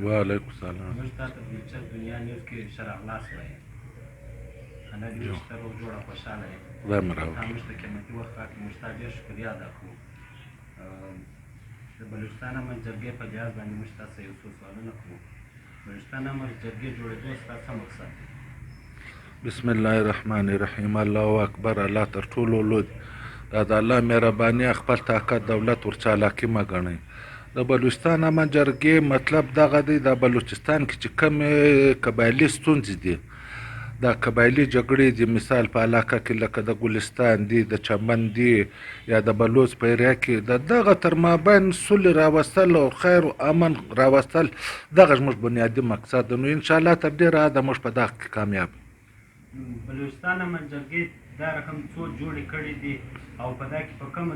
وعلیکم السلام. موږ تا ته دلچسپ دنیا نیوز کې ښه راغلاست وایو. انا دې اوس ته روغ جوړه خوشحاله یې. دا مې راوړه. تا موږ ته قیمتي وخت راکړ، موږ ستا ډېر شکریه ادا کړو. د بلوچستان امن جرګې په لحاظ باندې موږ تاسو یو څو سوالونه کړو. بلوچستان امن جرګې جوړېدو ستا څه مقصد دی؟ بسم الله الرحمن الرحیم. الله اکبر. الله تر ټولو لوی دا د الله مهرباني خپل طاقت دولت ور چالاکي مه ګڼئ. د بلوچستان امن جرګې مطلب دغه دی، د بلوچستان کې چې کومې قبایلي ستونزې دي، دا قبایلي جګړې دي، مثال په علاقه کې لکه د ګلستان دی، د چمن دی، یا د بلوچ په ایریا کې د دغه تر مابین سولې راوستل او خیر او امن راوستل، دغه زموږ بنیادي مقصد دی. نو انشاءالله تر ډېره حده موږ په دغه کې کامیاب. بلوچستان امن جرګې دا رقم څو جوړې کړي دي او په دا کې په کومه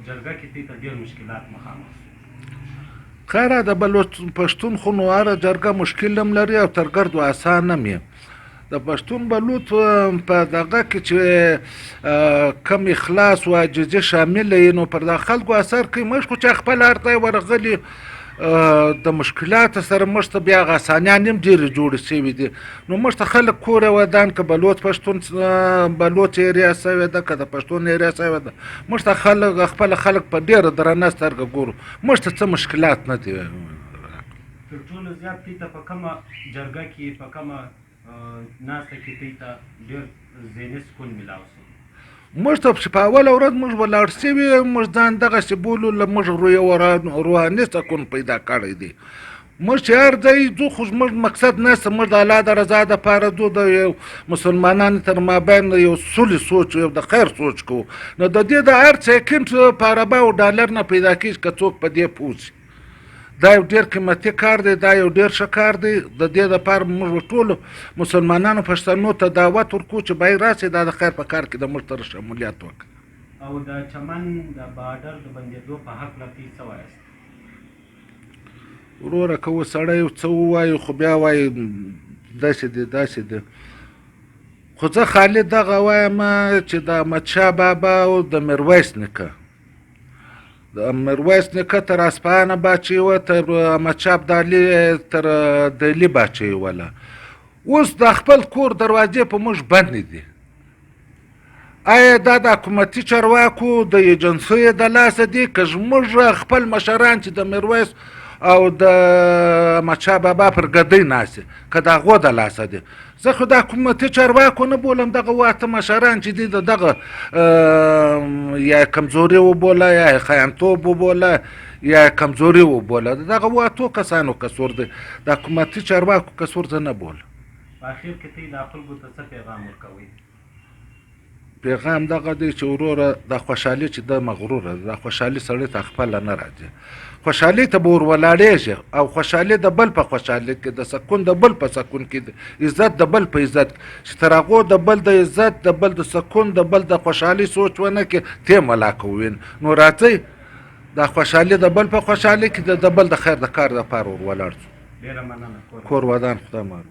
جرګه کې دې ته ډېر مشکلات مخامخ شو؟ خیره د بلوچ پښتون خو نو هره جرګه مشکل هم لري او تر ګردو اسان هم وي. د پښتون بلوچ په دغه کې چې کم اخلاص او عاجزي شامله وي، نو پر د خلکو اثر کوي. موږ خو چې خپل اړتیا ورغلي د مشکلاتو سره موږ ته بیا هغه اسانیان هم ډېرې جوړې شوي دي. نو موږ ته خلک کور ودان که بلوچ پښتون بلوچ ایریا شوې ده که د پښتون ایریا شوې ده، موږ ته خپل خلک په ډېره درنه سترګه ګورو. موږ ته څه مشکلات نه دي. تر ټولو زیات دې ته په کومه جرګه کې په کومه ناسته کې دې ته ډېر ذهني سکون میلاو شو؟ موږ ته چې په اوله ورځ موږ ولاړ شوي، موږ ځان دغسې بولو، له موږ روحاني سکون پیدا کړی دی. موږ چې هر ځای ځو خو زموږ مقصد نشته، موږ د الله د رضا دپاره ځو، د یو مسلمانانو تر مابین یو سولې سوچ، یو د خیر سوچ کوو. نو د دې د هر څه یقین په عربه او ډالر نه پیدا کېږي که څوک په دې پوه شي. دا یو ډېر قیمتي کار دی، دا یو ډېر ښه کار دی. د دې دپاره موږ ټولو مسلمانانو پښتنو ته دعوت ورکوو چې باید راسئ، دا د خیر په کار کې د موږ سره شمولیت وکړي. او د چمن د بارډر د بندېدو په هکله تاسو څه وایاست؟ وروره که اوس سړی څه ووایي خو بیا وایي داسې دی داسې دی. خو زه خالي دغه وایم چې د احمدشاه بابا او د میرویس نیکه، د میرویس نیکه تر اصفهانه باچهي وه، تر احمدشاه ابدالي تر دهلي باچهي وله. اوس د خپل کور دروازې په موږ بندې دي. آیا دا د حکومتي چارواکو د ایجنسیو د لاسه دي که زموږ خپل مشران چې د میرویس او د احمدشاه بابا پر ګدۍ ناست دي که د هغو د لاسه دي؟ زه خو د حکومتي چارواکو نه بولم، دغه واته مشران چې دي د دغه یا کمزوري وبوله یا خیانتوب وبوله یا کمزوري وبوله، دغه واتو کسانو قصور دی، د حکومتي چارواکو قصور زه نه بولم. په اخر کې ته د خلکو ته څه پیغام ورکوئ؟ پیغام دغه دی چې وروره دا خوشحالي چې د مغروره ده، دا خوشحالي سړی ته خپله نه راځي. خوشحالي ته به ور ولاړېږي او خوشحالي د بل په خوشحالي کې، د سکون د بل په سکون کې، عزت د بل په عزت چې تر هغو د بل د عزت، د بل د سکون، د بل د خوشحالي سوچ ونه کړي، ته ملا کوین. نو راځئ دا خوشحالي د بل په خوشحالي کې د بل د خیر د کار دپاره ور ولاړ شو. ډېره مننه. کور ودان خدای مار